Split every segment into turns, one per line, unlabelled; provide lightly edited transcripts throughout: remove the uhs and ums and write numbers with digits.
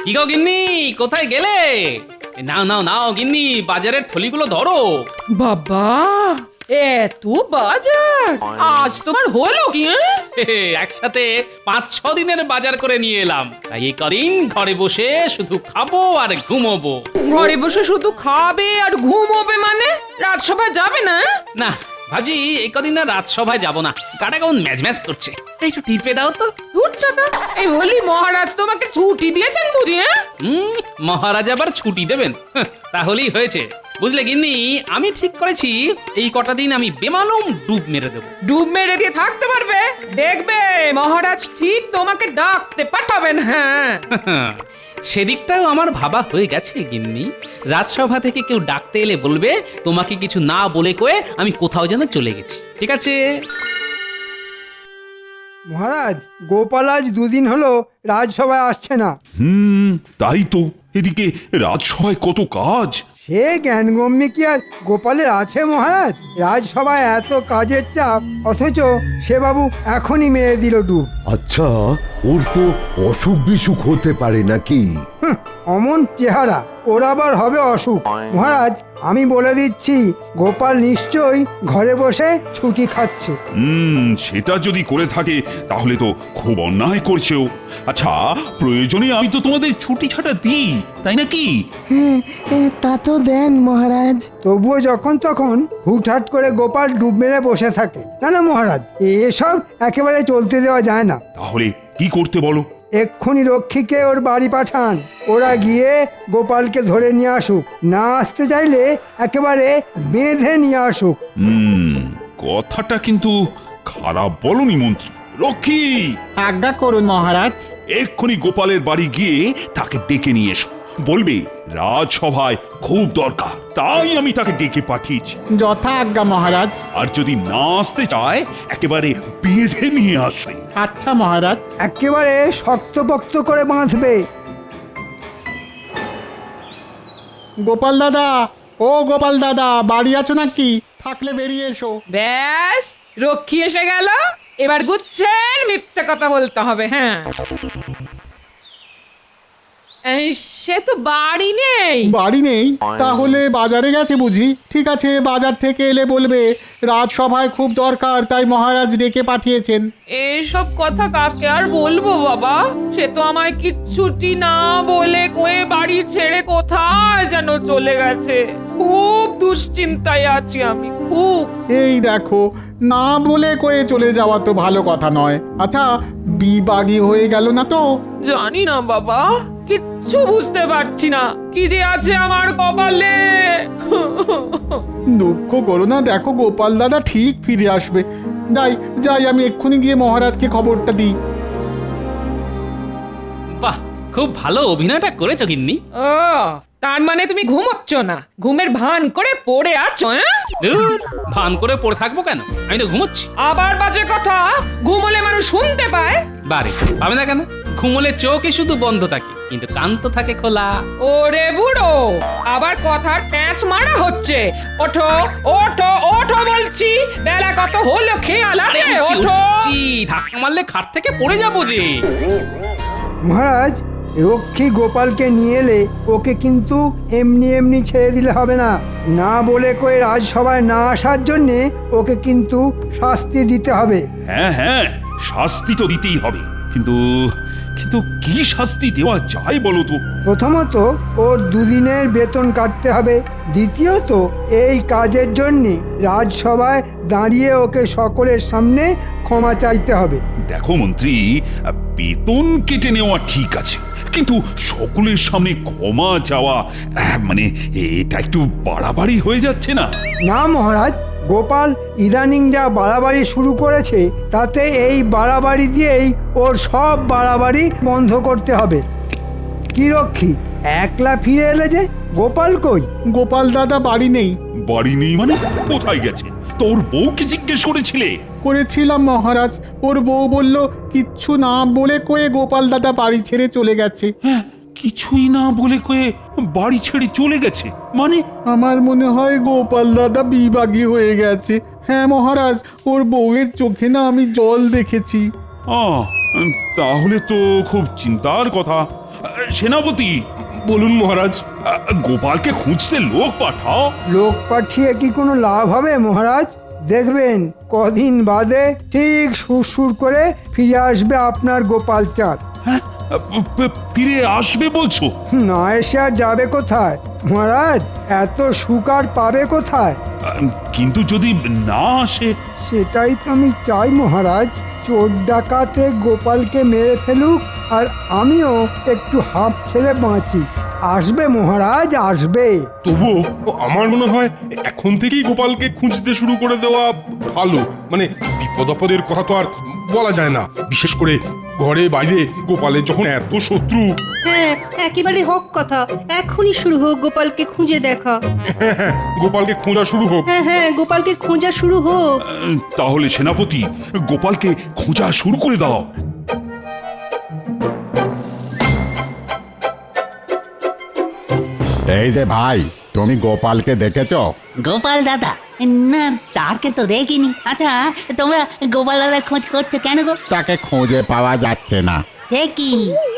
কি গো গিন্নি, কোথায় গেলে? নাও নাও নাও গিন্নি, বাজারের থলিগুলো ধরো।
বাবা, এত বাজার আজ তোমার হলো কি?
একসাথে 5-6 দিনের বাজার করে নিয়ে এলাম। তাই এই কদিন ঘরে বসে শুধু খাবো আর ঘুমোবো।
ঘরে বসে শুধু খাবে আর ঘুমোবে মানে? রাজসভায় যাবে না?
না ভাজি, এই কদিন না রাজসভায় যাব না, গাটা কেমন ম্যাচ ম্যাচ করছে। একটু টিপে দাও তো।
উঠছাতা, এই বলি মহারাজ তোমাকে ছুটি দিয়েছেন বুঝি?
মহারাজ আবার ছুটি দেবেন? তাহলেই হয়েছে। বুঝলে গিন্নি, আমি ঠিক করেছি এই কটা দিন আমি বেমালুম ডুব মেরে দেবো।
ডুব মেরে দিয়ে থাকতে পারবে? দেখবে মহারাজ ঠিক তোমাকে ডাকতে পাঠাবেন। হ্যাঁ,
সেদিকটাও আমার ভাবা হয়ে গেছে গিন্নি। রাজসভা থেকে কেউ ডাকতে এলে বলবে তোমাকে কিছু না বলে কয়ে আমি কোথাও যেন চলে গেছি। ঠিক আছে?
মহারাজ, গোপাল আজ 2 দিন হলো রাজসভায় আসছে না।
তাই তো। এদিকে রাজসভায় কত কাজ।
সে জ্ঞানগম্যে কি আর গোপালের আছে মহারাজ? রাজসভায় এত কাজের চাপ, অথচ সে বাবু এখনই মেরে দিল ডুব।
আচ্ছা, ওর তো অসুখ বিসুখ হতে পারে নাকি?
অমন চেহারা, ওর আবার হবে অসুখ? মহারাজ, আমি বলে দিচ্ছি, গোপাল নিশ্চয়ই ঘরে বসে ছুটি খাচ্ছে।
সেটা যদি করে থাকে তাহলে তো খুব অন্যায় করছেও। আচ্ছা, প্রয়োজনে আমি তো তোমাদের ছুটি ছাটা দিই, তাই নাকি?
তা তো দেন মহারাজ।
তবুও যখন তখন হুটহাট করে গোপাল ডুব মেরে বসে থাকে। না না মহারাজ, এসব একেবারে চলতে দেওয়া যায় না।
তাহলে কি করতে বলো?
এক্ষুনি রক্ষীকে ওর বাড়ি পাঠান, ওরা গিয়ে গোপালকে ধরে নিয়ে আসুক। না আসতে চাইলে একেবারে বেঁধে নিয়ে আসুক।
কথাটা কিন্তু খারাপ বলনি মন্ত্রী। রক্ষী,
আজ্ঞা করুন মহারাজ।
এক্ষুনি গোপালের বাড়ি গিয়ে তাকে ডেকে নিয়ে এসো। বলবে রাজসভায় খুব দরকার, তাই আমি তাকে ডেকে পাঠিয়েছি।
যথা আজ্ঞা মহারাজ।
আর যদি না আসতে চায় একেবারে বেঁধে নিয়ে আসবে।
আচ্ছা মহারাজ।
একেবারে শক্তপোক্ত করে বাঁধবে।
গোপাল দাদা, ও গোপাল দাদা, বাড়ি আছো নাকি? থাকলে বেরিয়ে এসো।
ব্যাস, রক্ষী এসে গেল। এবার গুচ্ছেন মিথ্যে কথা বলতে হবে। হ্যাঁ, সে তো বাড়ি নেই।
বাড়ি নেই? তাহলে বাজারে গেছে বুঝি? ঠিক আছে, বাজার থেকে এলে বলবে রাজসভায় খুব দরকার, তাই মহারাজ ডেকে পাঠিয়েছেন।
এসব কথা কাকে আর বলবো বাবা? সে তো আমায় কিচ্ছুটি না বলে কয়ে বাড়ি ছেড়ে কোথায় যেন চলে গেছে। খুব দুশ্চিন্তায় আছি আমি, খুব।
এই দেখো, না বলে কয়ে চলে যাওয়া তো ভালো কথা নয়। আচ্ছা, বিবাগী হয়ে গেল না তো?
জানি না বাবা, কিচ্ছু বুঝতে পারছি না কি যে আছে আমার কপালে।
দুঃখ করো না, দেখো গোপাল দাদা ঠিক ফিরে আসবে। যাই যাই, আমি এক্ষুনি গিয়ে মহারাজকে খবরটা দিই।
বাহ, খুব ভালো অভিনয়টা করেছো গিন্নি।
ও, তার মানে তুমি ঘুমোচ্ছ না, ঘুমের ভান করে পড়ে আছো?
ধুর, ভান করে পড়ে থাকবো কেন? আমি তো ঘুমোচ্ছি।
আবার বাজে কথা, ঘুমোলে মানুষ শুনতে পায়।
বারে, পাবে না কেন? ঘুমোলে চোখই শুধু বন্ধ থাকে, কিন্তু কান তো থাকে খোলা।
ওরে বুড়ো, আবার কথার প্যাঁচ মারা হচ্ছে। ওঠো ওঠো ওঠো বলছি, বেলা কত হলো খেয়াল আছে? ওঠো।
ধাক্কা মারলে খাট থেকে পড়ে যাবো যে।
মহারাজ, রক্ষী গোপালকে নিয়ে এলে ওকে কিন্তু এমনি এমনি ছেড়ে দিলে হবে না। না বলে কয়ে রাজসভায় না আসার জন্যে ওকে কিন্তু শাস্তি দিতে হবে।
হ্যাঁ হ্যাঁ, শাস্তি তো দিতেই হবে, কিন্তু কিন্তু কি শাস্তি দেওয়া যায় বলো তো?
প্রথমত ওর 2 দিনের বেতন কাটতে হবে। দ্বিতীয়ত এই কাজের জন্যে রাজসভায় দাঁড়িয়ে ওকে সকলের সামনে ক্ষমা চাইতে হবে।
দেখো মন্ত্রী, বেতন কেটে নেওয়া ঠিক আছে, কিন্তু সকলের সামনে ক্ষমা চাওয়া মানে এটা একটু বাড়াবাড়ি হয়ে যাচ্ছে না?
না মহারাজ, গোপাল ইদানিং যা বাড়াবাড়ি শুরু করেছে, তাতে এই বাড়াবাড়ি দিয়েই ওর সব বাড়াবাড়ি বন্ধ করতে হবে। কি রক্ষী, একলা ফিরে এলে যে? গোপাল কই?
গোপাল দাদা বাড়ি নেই।
বাড়ি নেই মানে? কোথায় গেছে? তোর বউকে জিজ্ঞেস করেছিলে?
করেছিলাম মহারাজ, ওর বউ বলল কিচ্ছু না বলে কয়ে গোপাল দাদা বাড়ি ছেড়ে চলে গেছে।
হ্যাঁ, কিছুই না বলে কয়ে বাড়ি ছেড়ে চলে গেছে মানে?
আমার মনে হয় গোপাল দাদা বিবাগী হয়ে গেছে। হ্যাঁ মহারাজ, ওর বউয়ের চোখে না আমি জল দেখেছি।
তাহলে তো খুব চিন্তার কথা। সেনাপতি,
বলুন মহারাজ।
গোপালকে খুঁজতে লোক পাঠাও।
লোক পাঠিয়ে কি কোনো লাভ হবে মহারাজ? দেখবেন কদিন বাদে ঠিক সুরসুর করে ফিরে আসবে আপনার গোপাল চাঁদ।
ফিরে আসবে বলছো?
না এসে আর যাবে কোথায় মহারাজ? এত সুখ আর পাবে কোথায়?
কিন্তু যদি না আসে?
সেটাই তো আমি চাই মহারাজ। চোর ডাকাতে গোপালকে মেরে ফেলুক আর আমিও একটু হাঁপ ছেড়ে বাঁচি। আসবে মহারাজ, আসবে।
তবুও আমার মনে হয় এখন থেকেই গোপালকে খুঁজতে শুরু করে দেওয়া ভালো। মানে বিপদ আপদের কথা তো আর বলা যায় না, বিশেষ করে ঘরে বাইরে গোপালের যখন এত শত্রু।
হ্যাঁ, একেবারে হক কথা। এখনই শুরু হোক গোপালকে খুঁজে দেখা।
হ্যাঁ, গোপালকে খোঁজা শুরু হোক।
হ্যাঁ, গোপালকে খোঁজা শুরু হোক।
তাহলে সেনাপতি, গোপালকে খোঁজা শুরু করে দাও।
এই যে ভাই, তুমি গোপালকে দেখেছো?
গোপাল দাদা? না, তাকে তো দেখিনি। আচ্ছা, তোমরা গোপাল দাদা খোঁজ করছো কেন গো?
তাকে খুঁজে পাওয়া যাচ্ছে না।
সে কি?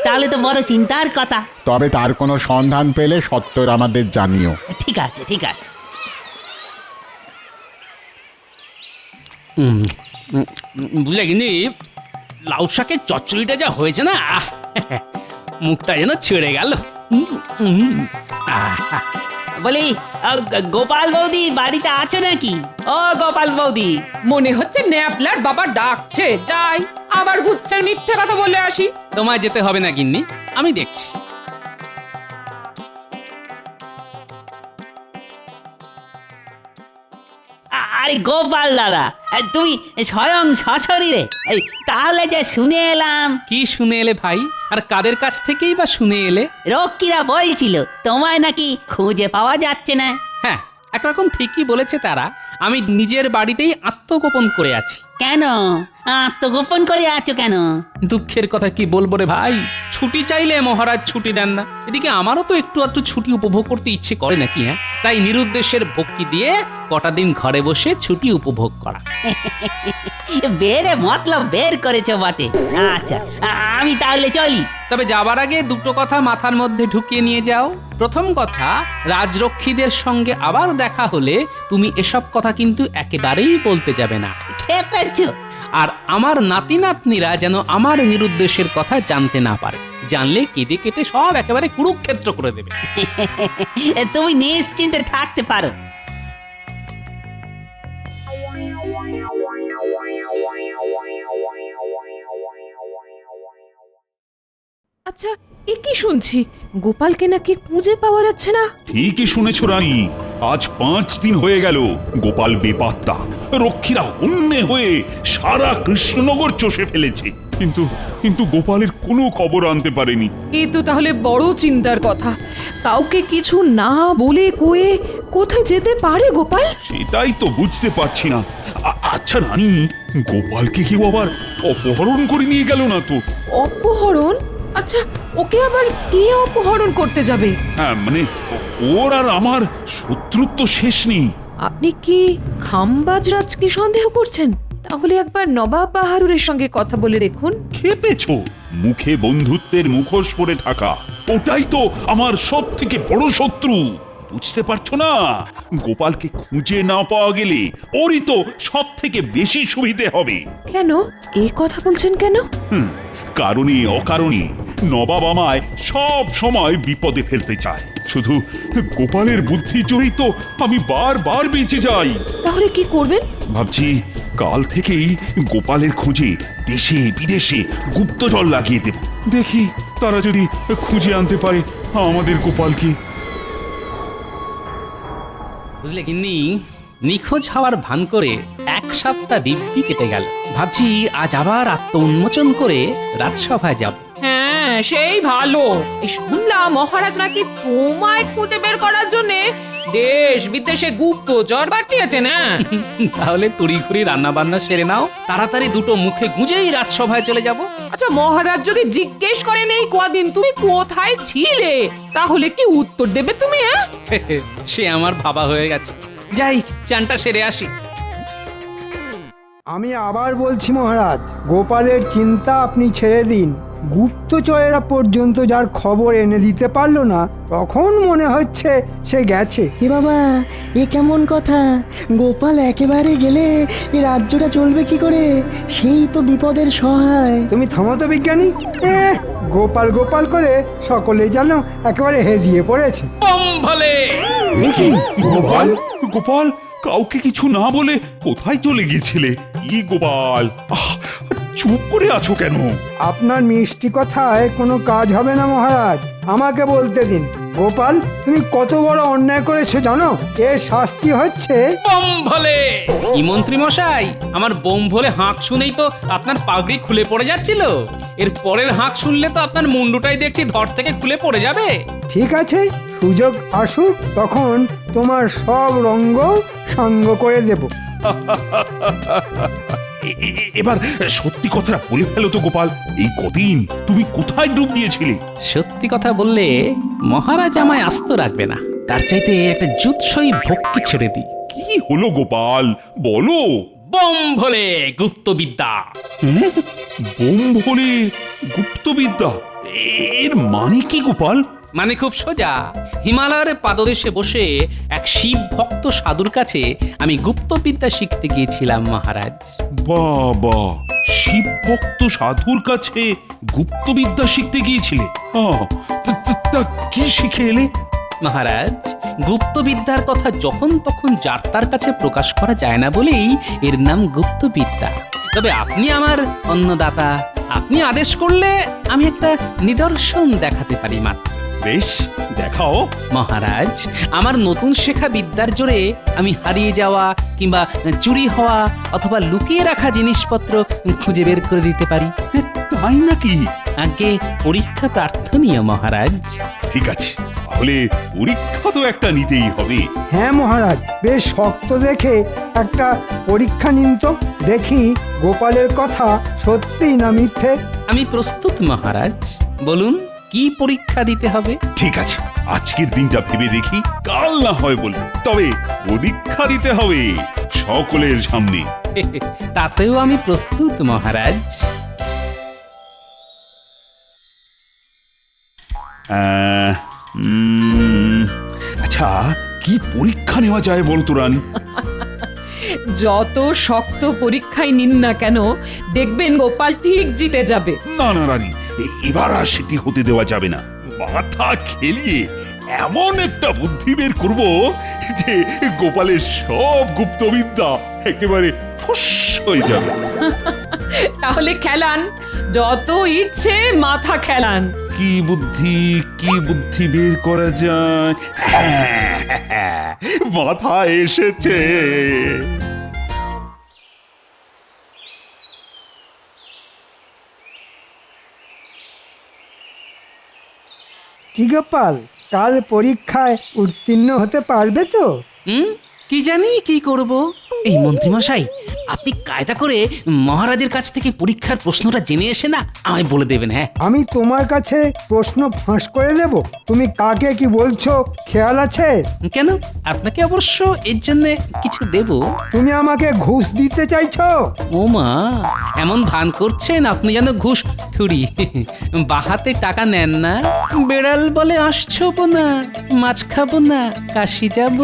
তাহলে তো বড় চিন্তার কথা।
তবে তার কোনো সন্ধান পেলে সত্তর আমাদের জানিও।
ঠিক আছে, ঠিক আছে।
বুঝলে কিন্তু লাউ শাকের চচ্চড়িটা যা হয়েছে না, মুখটা যেন ছেড়ে গেল।
বলি, গোপাল বৌদি বাড়িতে আছো নাকি? ও গোপাল বৌদি।
মনে হচ্ছে ন্যাপলার বাবা ডাকছে, যাই আবার গুচ্ছের মিথ্যে কথা বলে আসি।
তোমায় যেতে হবে না গিন্নি, আমি দেখছি।
আরে গোপাল দাদা, তুমি স্বয়ং সশরীরে? তাহলে যে শুনে এলাম।
কি শুনে এলে ভাই? আর কাদের কাছ থেকেই বা শুনে এলে?
রক্ষীরা বলছিল তোমায় নাকি খুঁজে পাওয়া যাচ্ছে না।
হ্যাঁ, একরকম ঠিকই বলেছে তারা। আমি নিজের বাড়িতেই আত্মগোপন করে আছি।
কেন আত্মগোপন করে আছো কেন?
দুঃখের কথা কি বলবো রে ভাই, ছুটি চাইলে মহারাজ ছুটি দেন না। এদিকে আমারও তো একটু আধটু ছুটি উপভোগ করতে ইচ্ছে করে নাকি, হ্যাঁ? তাই নিরুদ্দেশের ভক্তি দিয়ে কটা দিন ঘরে বসে ছুটি উপভোগ করা।
বেরে মতলব বের করেছো বটে। আচ্ছা, আমি তাহলে চলি।
তবে যাবার আগে দুটো কথা মাথার মধ্যে ঢুকিয়ে নিয়ে যাও। প্রথম কথা, রাজরক্ষীদের সঙ্গে আবার দেখা হলে তুমি এসব কথা কিন্তু একেবারেই বলতে যাবে না।
খেপেছো?
আর আমার নাতি নাতনিরা যেন আমার নিরুদ্দেশের কথা জানতে না পারে। জানলে কেটে কেটে সব একেবারে কুরুক্ষেত্র করে দেবে।
তুমি নিশ্চিন্তে থাকতে পারো।
আচ্ছা, এ কি শুনছি? গোপালকে নাকি খুঁজে পাওয়া যাচ্ছে না।
ঠিকই শুনেছো রানী, আজ 5 দিন হয়ে গেল গোপাল বেপাত্তা। রক্ষীরা অন্যে হয়ে সারা কৃষ্ণনগর চষে ফেলেছে, কিন্তু গোপালের কোনো খবর আনতে পারেনি।
এ তো তাহলে বড় চিন্তার কথা। কাউকে কিছু না বলে কয়ে কোথায় যেতে পারে গোপাল?
সেটাই তো বুঝতে পারছি না। আচ্ছা রানী, গোপালকে কেউ আবার অপহরণ করে নিয়ে গেল না তো?
অপহরণ? আচ্ছা, ওকে আবার কে অপহরণ করতে যাবে?
হ্যাঁ, মানে ওর আর আমার শত্রুত্ব শেষ নেই।
আপনি কি খামবাজরাজকে সন্দেহ করছেন? তাহলে একবার নবাব বাহাদুরের সঙ্গে কথা বলে দেখুন।
খেপেছো? মুখে বন্ধুত্বের মুখোশ পরে থাকা, ওটাই তো আমার সব থেকে বড় শত্রু। বুঝতে পারছো না? গোপালকে খুঁজে না পাওয়া গেলে ওরই তো সব থেকে বেশি সুবিধে হবে।
কেন এই কথা বলছেন কেন?
কারণে অকারণে নবাব আমায় সব সময় বিপদে ফেলতে চায়। শুধু গোপালের বুদ্ধি জড়িত আমি বারবার বেঁচে যাই।
তাহলে কি করবেন?
ভাবছি কাল থেকেই গোপালের খোঁজে দেশে বিদেশে গুপ্তচর লাগিয়ে দেব। দেখি তারা যদি খুঁজে আনতে পারে আমাদের গোপালকে।
বুঝলে গিন্নি, নিখোঁজ হওয়ার ভান করে 1 সপ্তাহ দিব্যি কেটে গেল। ভাবছি আজ আবার আত্ম উন্মোচন করে রাজসভায় যাব।
হ্যাঁ, সেই ভালো। এই শুনলাম মহারাজ নাকি তোমায় খুঁজে বের করার জন্য দেশ বিদেশে গুপ্তচর পাঠিয়েছে না?
তাহলে তড়িঘড়ি রান্না বান্না সেরে নাও, তাড়াতাড়ি দুটো মুখে গুঁজেই রাজসভায় চলে যাব।
আচ্ছা, মহারাজ যদি জিজ্ঞেস করেন এই কদিন তুমি কোথায় ছিলে, তাহলে কি উত্তর দেবে তুমি?
সে আমার ভাবা হয়ে গেছে। যাই, চানটা সেরে আসি।
আমি আবার বলছি মহারাজ, গোপালের চিন্তা আপনি ছেড়ে দিন। গুপ্তচরেরা পর্যন্ত যার খবর এনে দিতে পারলো না, তখন মনে হচ্ছে সে গেছে।
হে বাবা, এ কেমন কথা? গোপাল একেবারে গেলে এ রাজ্যটা চলবে কি করে? সেই তো বিপদের সহায়।
তুমি থামো তো বিজ্ঞানী। গোপাল গোপাল করে সকলে যেন একেবারে হেদিয়ে পড়েছে।
বম ভলে!
এ কি?
গোপাল গোপাল কাউকে কিছু না বলে কোথায় চলে গিয়েছিলে? কি গোপাল, চুপ করে আছো কেন?
আপনার মিষ্টি কথায় কোনো কাজ হবে না মহারাজ, আমাকে বলতে দিন। গোপাল, তুমি কত বড় অন্যায় করেছো জানো? এর শাস্তি হচ্ছে
বম ভলে! কি মন্ত্রী মশাই, আমার বোম ভলে হাঁক শুনেই তো আপনার পাগড়ি খুলে পড়ে যাচ্ছিল। এর পরের হাঁক শুনলে তো আপনার মুন্ডুটাই দেখছি ধর থেকে খুলে পড়ে যাবে।
ঠিক আছে, সুযোগ আসুক তখন তোমার সব রঙ্গ সঙ্গ করে দেব।
এবার সত্যি কথাটা বলে ফেলো তো গোপাল, এই কদিন তুমি কোথায় ডুব দিয়েছিলে?
সত্যি কথা বললে মহারাজ আমায় আস্ত রাখবে না, তার চাইতে একটা জুৎসই ভক্তি ছেড়ে দিই।
কি হলো গোপাল, বলো।
বম ভলে গুপ্তবিদ্যা।
বোম ভোলে গুপ্তবিদ্যা, এর মানে কি গোপাল?
মানে খুব সোজা, হিমালয়ের পাদদেশে বসে এক শিব ভক্ত সাধুর কাছে আমি গুপ্তবিদ্যা শিখতে গিয়েছিলাম মহারাজ।
বাবা, শিব ভক্ত সাধুর কাছে গুপ্তবিদ্যা শিখতে গিয়েছিলে? তা কি শিখে এলে?
মহারাজ, গুপ্তবিদ্যার কথা যখন তখন যার তার কাছে প্রকাশ করা যায় না বলেই এর নাম গুপ্তবিদ্যা। তবে আপনি আমার অন্নদাতা, আপনি আদেশ করলে আমি একটা নিদর্শন দেখাতে পারি মাত্র।
বেশ, দেখাও।
মহারাজ, আমার নতুন শেখা বিদ্যার জোরে আমি হারিয়ে যাওয়া কিংবা চুরি হওয়া অথবা লুকিয়ে রাখা জিনিসপত্র খুঁজে বের করে দিতে পারি।
তাই নাকি?
আগে পরীক্ষা প্রার্থনীয় মহারাজ।
ঠিক আছে, তাহলে পরীক্ষা তো একটা নিতেই হবে।
হ্যাঁ মহারাজ, বেশ শক্ত দেখে একটা পরীক্ষা নিন তো, দেখি গোপালের কথা সত্যি না মিথ্যে।
আমি প্রস্তুত মহারাজ, বলুন কি পরীক্ষা দিতে হবে?
ঠিক আছে, আজকের দিনটা ভেবে দেখি, কাল না হয় বলবো, তবে পরীক্ষা দিতে হবে সকলের সামনে।
তাতেও আমি প্রস্তুত মহারাজ।
আচ্ছা, কি পরীক্ষা নেওয়া যায় বলতো রানী?
যত শক্ত পরীক্ষায় নিন না কেন, দেখবেন গোপাল ঠিক জিতে যাবে।
না না রানী, এবার আর সেটি হতে দেওয়া যাবে না। মাথা খেলিয়ে এমন একটা বুদ্ধি বের করব যে গোপালের সব গুপ্তবিদ্যা একেবারে ফুস হয়ে যাবে।
তাহলে খেলান, যত ইচ্ছে মাথা খেলান।
কি বুদ্ধি বের করা যায়? মাথা এসেছে।
কি গোপাল, কাল পরীক্ষায় উত্তীর্ণ হতে পারবে তো?
কি জানি কি করব। এই মন্ত্রীমশাই, আপনি কায়দা করে মহারাজের কাছ থেকে পরীক্ষার প্রশ্নটা জেনে এসে না আমায় বলে দেবেন। হ্যাঁ,
আমি তোমার কাছে প্রশ্ন ফাঁস করে দেব। তুমি কাকে কি বলছো খেয়াল আছে?
কেন, আপনাকে অবশ্য এর জন্য কিছু দেব।
তুমি আমাকে ঘুষ দিতে চাইছো?
ও মা, এমন ভান করছেন আপনি যেন ঘুষ থুড়ি। বাহাতে টাকা নেন না। বেড়াল বলে আসছো না, মাছ খাবো না, কাশি যাব।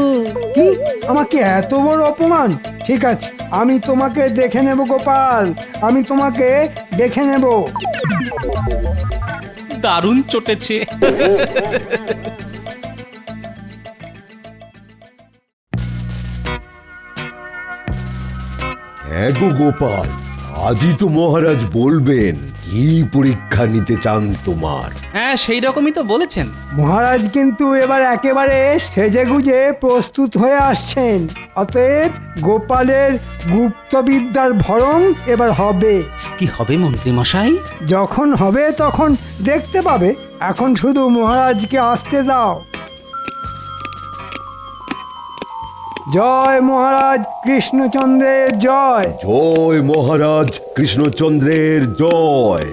কি, আমাকে এত বড় অপমান? ঠিক আছে, আমি তোমাকে দেখে নেব গোপাল, আমি তোমাকে দেখে নেব।
দারুণ চটেছে।
হ্যাঁ গো গোপাল, আজই তো মহারাজ বলবেন কি পরীক্ষা নিতে চান তোমার।
হ্যাঁ, সেই রকমই তো বলেছেন।
মহারাজ কিন্তু এবার একেবারে সেজে গুজে প্রস্তুত হয়ে আসছেন। অতএব গোপালের গুপ্তবিদ্যার ভরণ এবার হবে।
কি হবে মন্ত্রী মশাই?
যখন হবে তখন দেখতে পাবে, এখন শুধু মহারাজকে আসতে দাও। জয় মহারাজ কৃষ্ণচন্দ্রের জয়।
জয় মহারাজ কৃষ্ণচন্দ্রের জয়।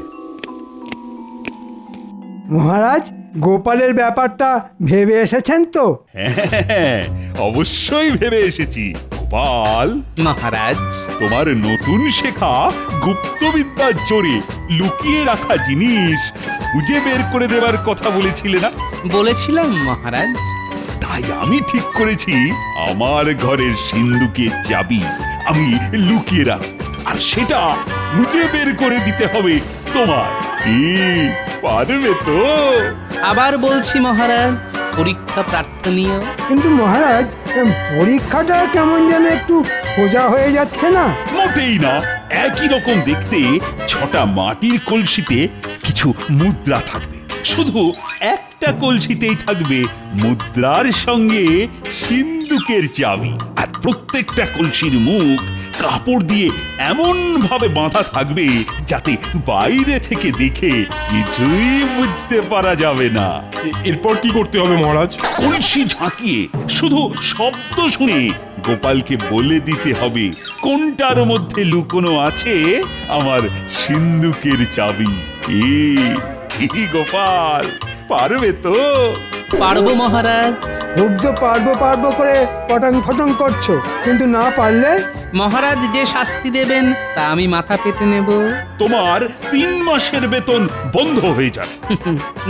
মহারাজ, গোপালের ব্যাপারটা ভেবে এসেছেন তো?
হ্যাঁ, অবশ্যই ভেবে এসেছি। গোপাল
মহারাজ,
তোমার নতুন শেখা গুপ্তবিদ্যার জোরে লুকিয়ে রাখা জিনিস খুঁজে বের করে দেবার কথা বলেছিলে না?
বলেছিলাম মহারাজ।
তাই আমি ঠিক করেছি আমার ঘরের সিন্ধুকের চাবি আমি লুকিয়ে রাখ, আর সেটা খুঁজে বের করে দিতে হবে তোমার। কি পারবে তো?
আবার বলছি মহারাজ, পরীক্ষা প্রার্থনীয়।
কিন্তু মহারাজ পরীক্ষাটা কেমন যেন একটু সোজা হয়ে যাচ্ছে না।
মোটেই না, একই রকম দেখতে 6টা মাটির কলসিতে কিছু মুদ্রা থাকবে, শুধু একটা কলসিতেই থাকবে মুদ্রার সঙ্গে সিন্ধুকের চাবি, আর প্রত্যেকটা কলসির মুখ কাপড় দিয়ে এমন ভাবে বাঁধা থাকবে যাতে বাইরে থেকে দেখে কিছুই বুঝতে পারা যাবে না।
এরপর কি করতে হবে মহারাজ?
কলসি ঝাঁকিয়ে শুধু শব্দ শুনে গোপালকে বলে দিতে হবে কোনটার মধ্যে লুকোনো আছে আমার সিন্ধুকের চাবি। কি গোপাল, পারবে তো?
পারবো মহারাজ।
খুব তো পারবো করে পটাং ফটাং করছো, কিন্তু না পারলে?
মহারাজ যে শাস্তি দেবেন তা আমি মাথা পেতে নেব।
তোমার 3 মাসের বেতন বন্ধ হয়ে যাবে।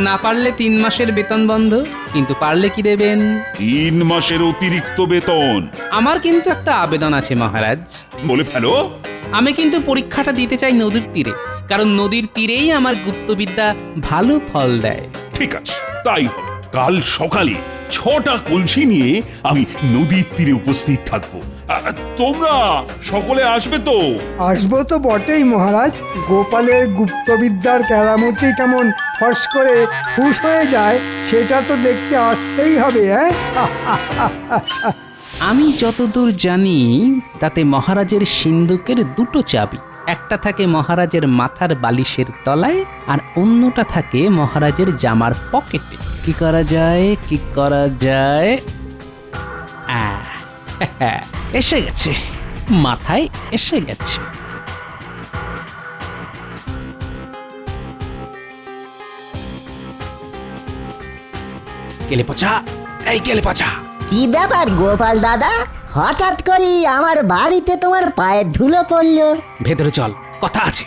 না পারলে 3 মাসের বেতন বন্ধ, কিন্তু পারলে কি দেবেন?
3 মাসের অতিরিক্ত বেতন।
আমার কিন্তু একটা আবেদন আছে মহারাজ।
বলে ফেলো।
আমি কিন্তু পরীক্ষাটা দিতে চাই নদীর তীরে, কারণ নদীর তীরেই আমার গুপ্তবিদ্যা ভালো ফল দেয়।
ঠিক আছে, তাই হবে। কাল সকালে 6টা কলসি নিয়ে আমি নদীর তীরে উপস্থিত থাকবো। তোমরা সকলে আসবে তো?
আসবো তো বটেই মহারাজ। গোপালের গুপ্তবিদ্যার কেরামতি কেমন ফস করে ফুস হয়ে যায় সেটা তো দেখতে আসতেই হবে।
আমি যতদূর জানি তাতে মহারাজের সিন্ধুকের 2টো চাবি, একটা থাকে মহারাজের মাথার বালিশের তলায়, আর অন্যটা থাকে মহারাজের জামার পকেটে। কি করা যায়? এসে গেছে, মাথায় এসে গেছে। গেলে পচা, এই গেলে পচা।
কি ব্যাপার গোপাল দাদা, হঠাৎ করে আমার বাড়িতে তোমার পায়ের ধুলো পড়লো?
ভেতরে চল, কথা আছে।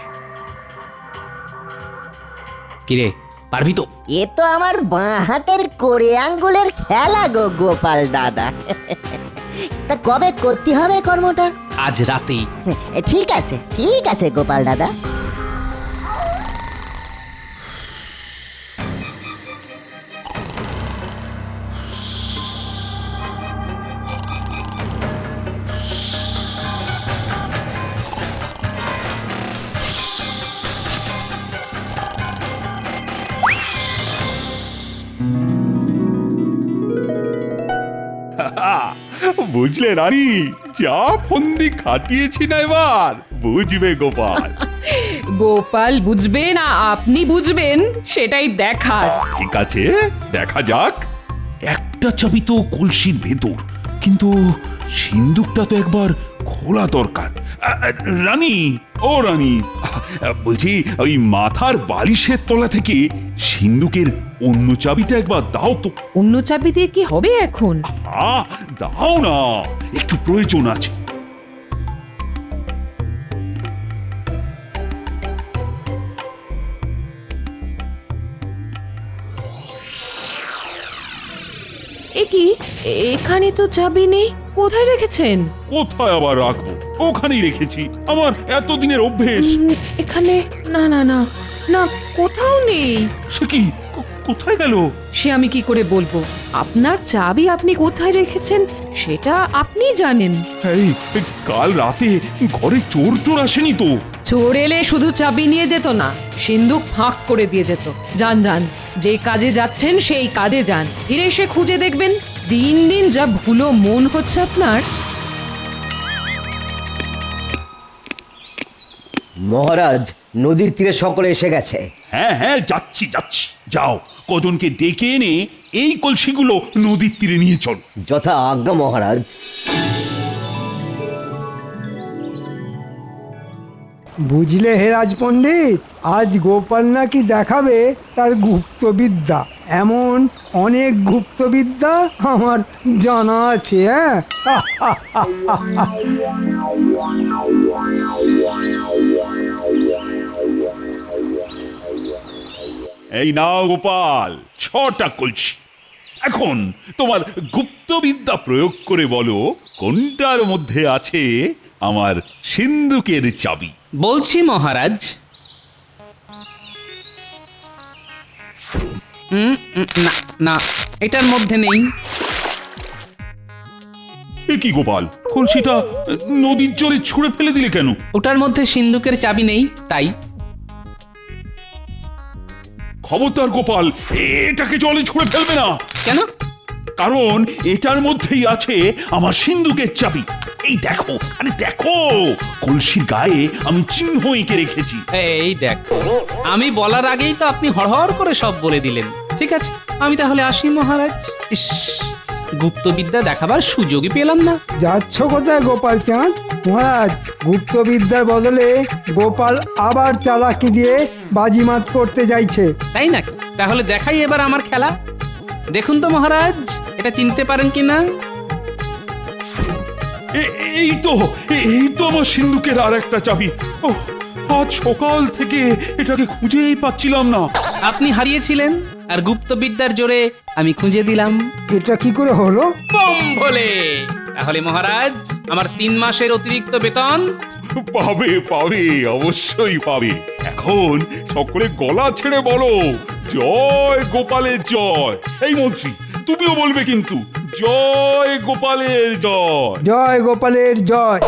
কিরে, পারবি তো?
এ তো আমার বাঁ হাতের কোড়ে আঙ্গুলের খেলা গো গোপাল দাদা। তা কবে করতে হবে কর্মটা?
আজ রাতেই।
ঠিক আছে গোপাল দাদা।
বুঝলে রানী, যা ফন্দি খাটিয়েছি না এবার বুঝবে গোপাল।
গোপাল বুঝবে না আপনি বুঝবেন সেটাই দেখার।
ঠিক আছে, দেখা যাক। একটা চাবি তো কলসির ভেতর, কিন্তু সিন্ধুকটা তো একবার খোলা দরকার। রানী, ও রানী, বলছি ওই মাথার বালিশের তলা থেকে সিন্ধুকের অন্য চাবিটা একবার দাও তো।
অন্য চাবি দিয়ে কি হবে এখন?
দাও না, একটু প্রয়োজন আছে।
এ কি, এখানে তো চাবি নেই, কোথায় রেখেছেন?
কোথায় আবার রাখবো? ওখানেই রেখেছি, আমার এতদিনের অভ্যেস।
এখানে না না না না, কোথাও নেই।
সে কি, কোথায় গেল?
সে আমি কি করে বলবো? আপনার চাবি আপনি কোথায় রেখেছেন সেটা আপনি জানেন।
এই কাল রাতে ঘরে চোর আসেনি তো?
চোর এলে শুধু চাবি নিয়ে যেত না, সিন্ধুক ফাঁক করে দিয়ে যেত। যান, যে কাজে যাচ্ছেন সেই কাজে যান, ফিরে এসে খুঁজে দেখবেন। দিন দিন যা ভুলো মন হচ্ছে আপনার।
মহারাজ, নদীর তীরে সকলে এসে গেছে।
হ্যাঁ, যাচ্ছি। যাও, কজনকে ডেকে এনে এই কলসিগুলো নদীর তীরে নিয়ে চল।
যথা আজ্ঞা মহারাজ।
বুঝলে হে রাজপণ্ডিত, আজ গোপাল নাকি দেখাবে তার গুপ্তবিদ্যা। এমন অনেক গুপ্তবিদ্যা আমার জানা আছে। হ্যাঁ,
এই নাও গোপাল 6টা কলসি। এখন তোমার গুপ্তবিদ্যা প্রয়োগ করে বলো কোনটার মধ্যে আছে আমার সিন্ধুকের চাবি।
বলছি মহারাজ। না না, এটার মধ্যে নেই।
এ কি গোপাল, কলসিটা নদীর জলে ছুঁড়ে ফেলে দিলে কেন?
ওটার মধ্যে সিন্ধুকের চাবি নেই, তাই।
খবরদার গোপাল, এটাকে জলে ছুঁড়ে ফেলবে না।
কেন?
কারণ এটার মধ্যেই আছে আমার সিন্ধুকের চাবি। এই দেখো, আরে দেখো, কলসির গায়ে আমি চিহ্ন এঁকে রেখেছি।
এই দেখো, আমি বলার আগেই তো আপনি হড়হড় করে সব বলে দিলেন। ঠিক আছে, আমি তাহলে আসি মহারাজ। ইস, গুপ্তবিদ্যা দেখাবার সুযোগই পেলাম না।
যাচ্ছ কোথায় গোপাল চাঁদ? মহারাজ, গুপ্তবিদ্যার বদলে গোপাল আবার চালাকি দিয়ে বাজিমাত করতে যাইছে।
তাই নাকি? তাহলে দেখাই এবার আমার খেলা। দেখুন তো মহারাজ, এটা চিনতে পারেন কিনা?
এই তো আমার সিন্ধুকের আর একটা চাবি। ওহ, আজ সকাল থেকে এটাকে খুঁজেই পাচ্ছিলাম না।
আপনি হারিয়েছিলেন, আর গুপ্তবিদ্যার জোরে আমি খুঁজে দিলাম।
এটা কি করে হলো?
বম ভোলে! তাহলে মহারাজ, আমার 3 মাসের অতিরিক্ত বেতন।
পাবে পাবে, অবশ্যই পাবে। এখন সকলে গলা ছেড়ে বলো জয় গোপালের জয়। এই মন্ত্রী, তুমিও বলবে কিন্তু জয় গোপালের জয়।
জয় গোপালের জয়।